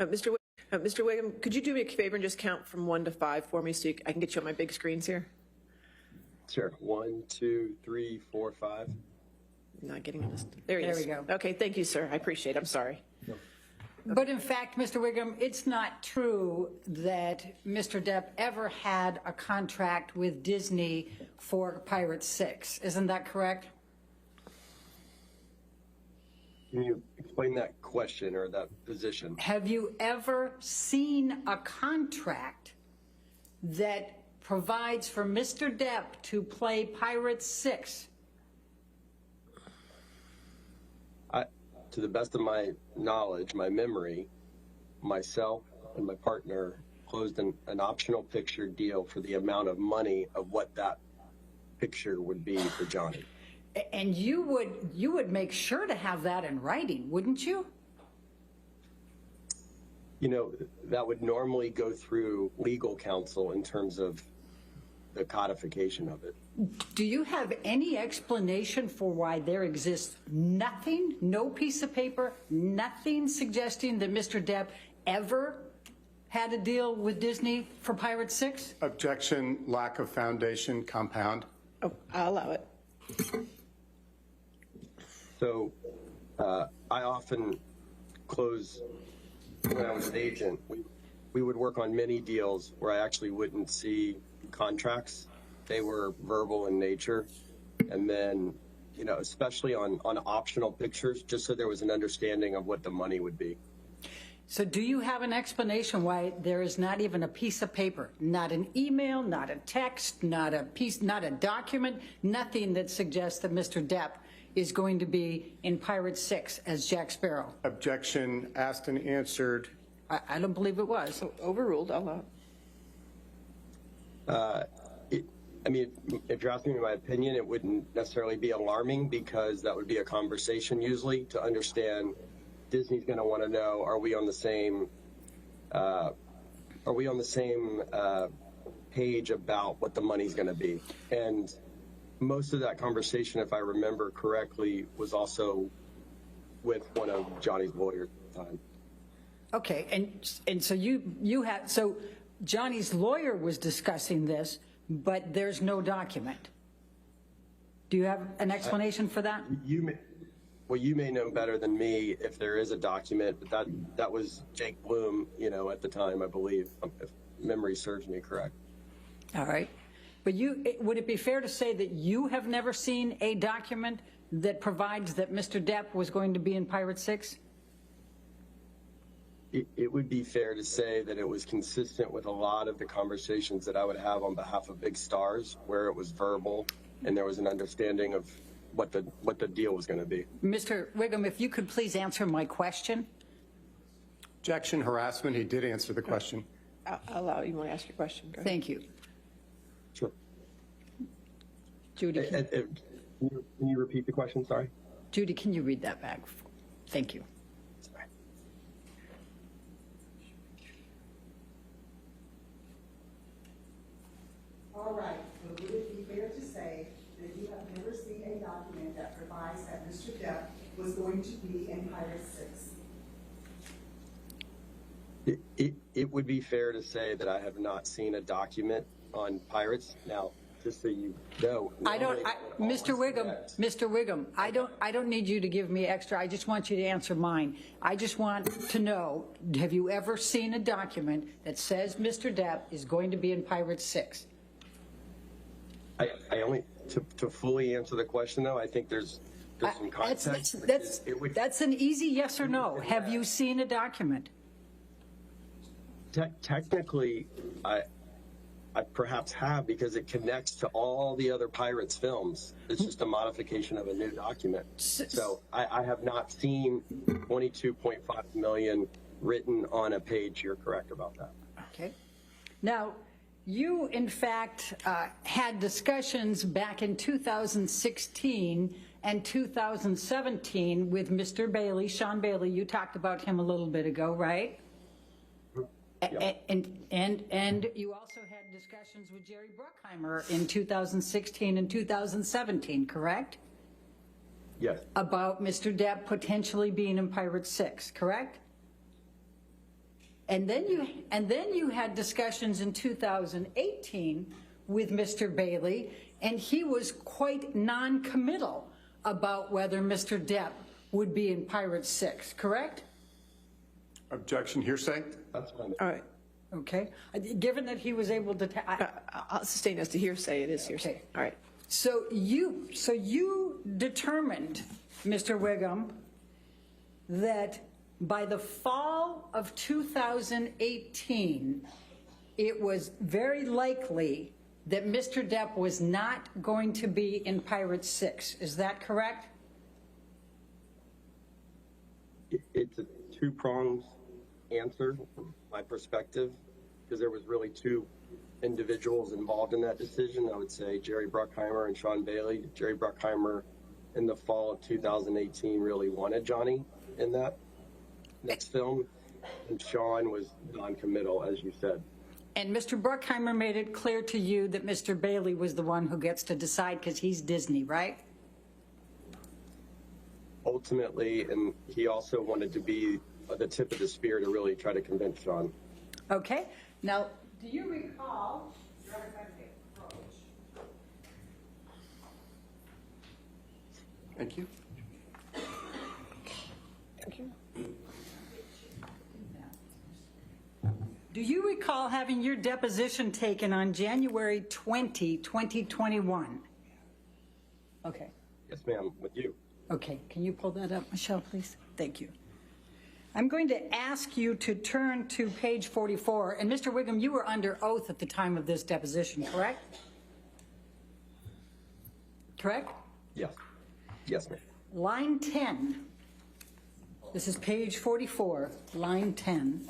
Mr. Wiggum, could you do me a favor and just count from 1 to 5 for me so I can get you on my big screens here? Sure. 1, 2, 3, 4, 5. Not getting this. There he is. There we go. Okay, thank you, sir. I appreciate it. I'm sorry. But in fact, Mr. Wiggum, it's not true that Mr. Depp ever had a contract with Disney for Pirates 6. Isn't that correct? Can you explain that question or that position? Have you ever seen a contract that provides for Mr. Depp to play Pirates 6? To the best of my knowledge, my memory, myself and my partner closed an optional picture deal for the amount of money of what that picture would be for Johnny. And you would make sure to have that in writing, wouldn't you? You know, that would normally go through legal counsel in terms of the codification of it. Do you have any explanation for why there exists nothing, no piece of paper, nothing suggesting that Mr. Depp ever had a deal with Disney for Pirates 6? Objection, lack of foundation, compound. Oh, I'll allow it. So I often close, when I was an agent, we would work on many deals where I actually wouldn't see contracts. They were verbal in nature. And then, you know, especially on optional pictures, just so there was an understanding of what the money would be. So do you have an explanation why there is not even a piece of paper, not an email, not a text, not a document, nothing that suggests that Mr. Depp is going to be in Pirates 6 as Jack Sparrow? Objection, asked and answered. I don't believe it was. Overruled. I'll allow it. I mean, if you're asking me my opinion, it wouldn't necessarily be alarming because that would be a conversation usually to understand. Disney's going to want to know: are we on the same? Page about what the money's going to be? And most of that conversation, if I remember correctly, was also with one of Johnny's lawyers at the time. Okay, and so you had, so Johnny's lawyer was discussing this, but there's no document. Do you have an explanation for that? Well, you may know better than me if there is a document, but that was Jake Bloom, you know, at the time, I believe, if memory serves me correct. All right. But would it be fair to say that you have never seen a document that provides that Mr. Depp was going to be in Pirates 6? It would be fair to say that it was consistent with a lot of the conversations that I would have on behalf of big stars, where it was verbal and there was an understanding of what the deal was going to be. Mr. Wiggum, if you could please answer my question. Objection, harassment. He did answer the question. I'll allow you. Want to ask your question? Go ahead. Thank you. Sure. Judy, Can you repeat the question? Sorry. Judy, can you read that back? Thank you. Sorry. All right. So would it be fair to say that you have never seen a document that provides that Mr. Depp was going to be in Pirates 6? It would be fair to say that I have not seen a document on Pirates. Now, just so you know, Mr. Wiggum, I don't need you to give me extra. I just want you to answer mine. I just want to know, have you ever seen a document that says Mr. Depp is going to be in Pirates 6? I only, to fully answer the question though, I think there's some context. That's an easy yes or no. Have you seen a document? Technically, I perhaps have, because it connects to all the other Pirates films. It's just a modification of a new document. So I have not seen 22.5 million written on a page. You're correct about that. Okay. Now, you, in fact, had discussions back in 2016 and 2017 with Mr. Bailey, Sean Bailey. You talked about him a little bit ago, right? Yeah. And you also had discussions with Jerry Bruckheimer in 2016 and 2017, correct? Yes. About Mr. Depp potentially being in Pirates 6, correct? And then you had discussions in 2018 with Mr. Bailey, and he was quite non-committal about whether Mr. Depp would be in Pirate 6, correct? Objection, hearsay? That's fine. All right. Okay. Given that he was able to, I'll sustain as to hearsay. It is hearsay. Okay. All right. so you determined, Mr. Wiggum, that by the fall of 2018, it was very likely that Mr. Depp was not going to be in Pirate 6. Is that correct? It's a two-pronged answer from my perspective, because there was really two individuals involved in that decision. I would say Jerry Bruckheimer and Sean Bailey. Jerry Bruckheimer in the fall of 2018 really wanted Johnny in that next film, and Sean was non-committal, as you said. And Mr. Bruckheimer made it clear to you that Mr. Bailey was the one who gets to decide because he's Disney, right? Ultimately, and he also wanted to be the tip of the spear to really try to convince Sean. Okay. Now, do you recall? Thank you. Do you recall having your deposition taken on January 20, 2021? Okay. Yes, ma'am, with you. Okay. Can you pull that up, Michelle, please? Thank you. I'm going to ask you to turn to page 44. And Mr. Wiggum, you were under oath at the time of this deposition, correct? Correct? Yes. Yes, ma'am. Line 10. This is page 44, line 10.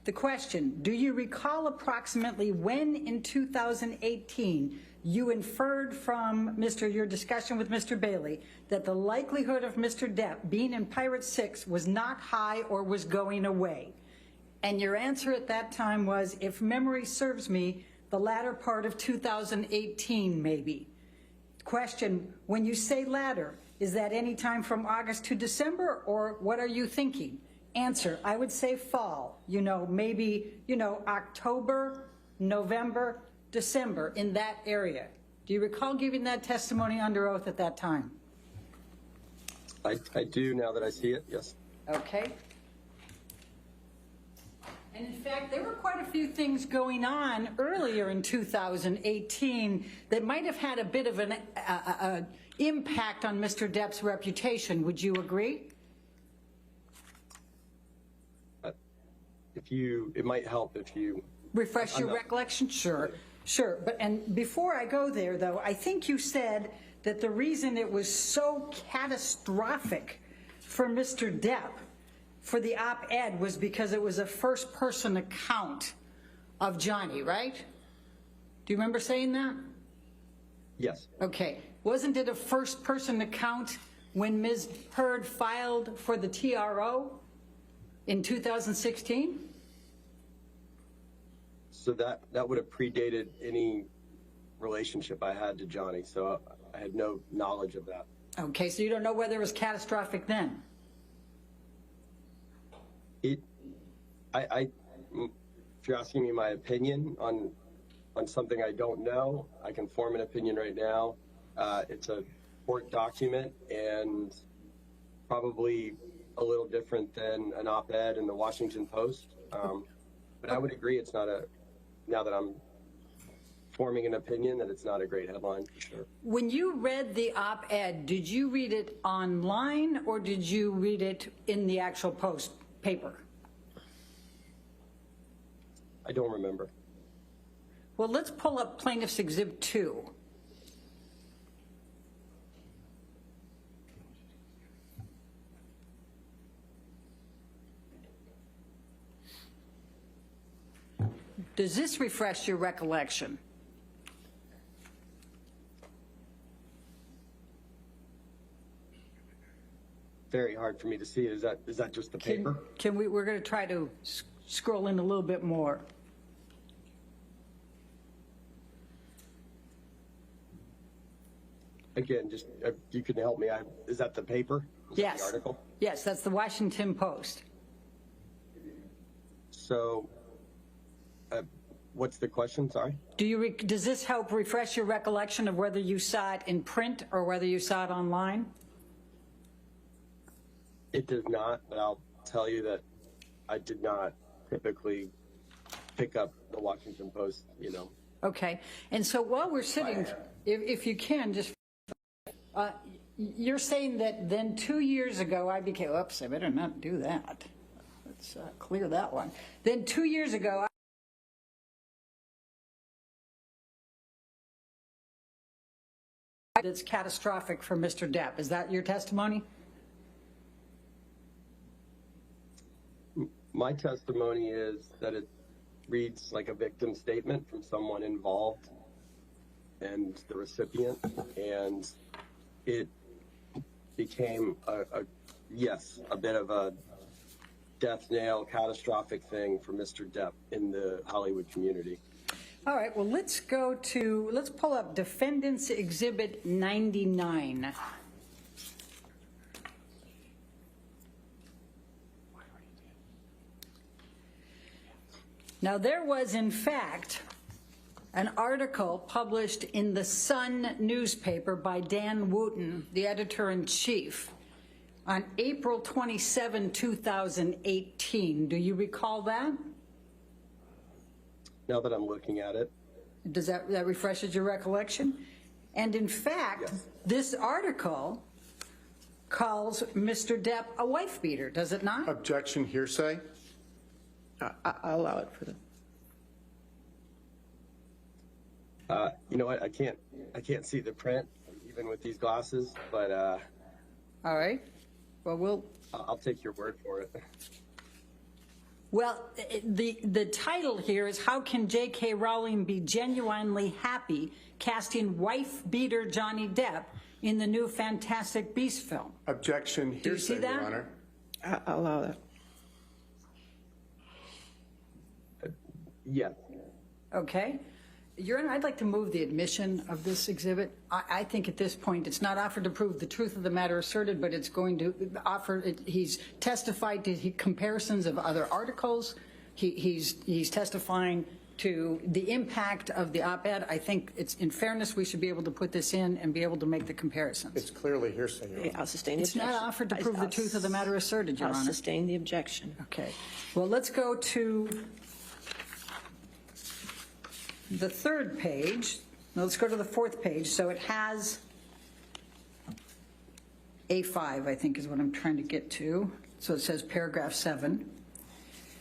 The question, do you recall approximately when in 2018 you inferred from your discussion with Mr. Bailey that the likelihood of Mr. Depp being in Pirate 6 was not high or was going away? And your answer at that time was, if memory serves me, the latter part of 2018 maybe. Question, when you say latter, is that any time from August to December, or what are you thinking? Answer, I would say fall, maybe, October, November, December, in that area. Do you recall giving that testimony under oath at that time? I do, now that I see it, yes. Okay. And in fact, there were quite a few things going on earlier in 2018 that might have had a bit of an impact on Mr. Depp's reputation. Would you agree? It might help if you refresh your recollection. Sure. And before I go there, though, I think you said that the reason it was so catastrophic for Mr. Depp for the op-ed was because it was a first-person account of Johnny, right? Do you remember saying that? Yes. Okay. Wasn't it a first-person account when Ms. Heard filed for the TRO in 2016? So that would have predated any relationship I had to Johnny, so I had no knowledge of that. Okay, so you don't know whether it was catastrophic then? If you're asking me my opinion on something I don't know, I can form an opinion right now. It's a court document and probably a little different than an op-ed in the Washington Post. But I would agree it's not now that I'm forming an opinion, that it's not a great headline for sure. When you read the op-ed, did you read it online or did you read it in the actual Post paper? I don't remember. Well, let's pull up Plaintiff's Exhibit 2. Does this refresh your recollection? Very hard for me to see. Is that just the paper? We're going to try to scroll in a little bit more. Again, just you can help me. Is that the paper? Is that Yes. the article? Yes, that's the Washington Post. So, what's the question? Sorry. Does this help refresh your recollection of whether you saw it in print or whether you saw it online? It does not, but I'll tell you that I did not typically pick up the Washington Post, Okay, and so while we're sitting, if you can, just, you're saying that then 2 years ago I became, oops, I better not do that. Let's clear that one. Then 2 years ago, it's catastrophic for Mr. Depp. Is that your testimony? My testimony is that it reads like a victim statement from someone involved and the recipient, and it became a bit of a death nail, catastrophic thing for Mr. Depp in the Hollywood community. All right, well, let's pull up Defendant's Exhibit 99. Now, there was, in fact, an article published in the Sun newspaper by Dan Wooten, the editor-in-chief, on April 27, 2018. Do you recall that? Now that I'm looking at it. Does that refreshes your recollection? And in fact, Yes. This article calls Mr. Depp a wife beater, does it not? Objection, hearsay. I'll allow it for them. You know what? I can't see the print even with these glasses, but All right. Well, I'll take your word for it. Well, the title here is How Can J.K. Rowling Be Genuinely Happy Casting Wife-Beater Johnny Depp in the new Fantastic Beasts film? Objection, Do you see hearsay, that? Your Honor. I'll allow that. Yes. Okay. Your Honor, I'd like to move the admission of this exhibit. I think at this point it's not offered to prove the truth of the matter asserted, but it's going to offer, he's testified to comparisons of other articles. He's testifying to the impact of the op-ed. I think it's, in fairness, we should be able to put this in and be able to make the comparisons. It's clearly hearsay, Your Honor. I'll sustain the It's objection. not offered to prove the truth of the matter asserted, Your I'll Honor. sustain the objection. Okay. Well, let's go to the third page. Now let's go to the fourth page. So it has A5, I think is what I'm trying to get to. So it says paragraph 7.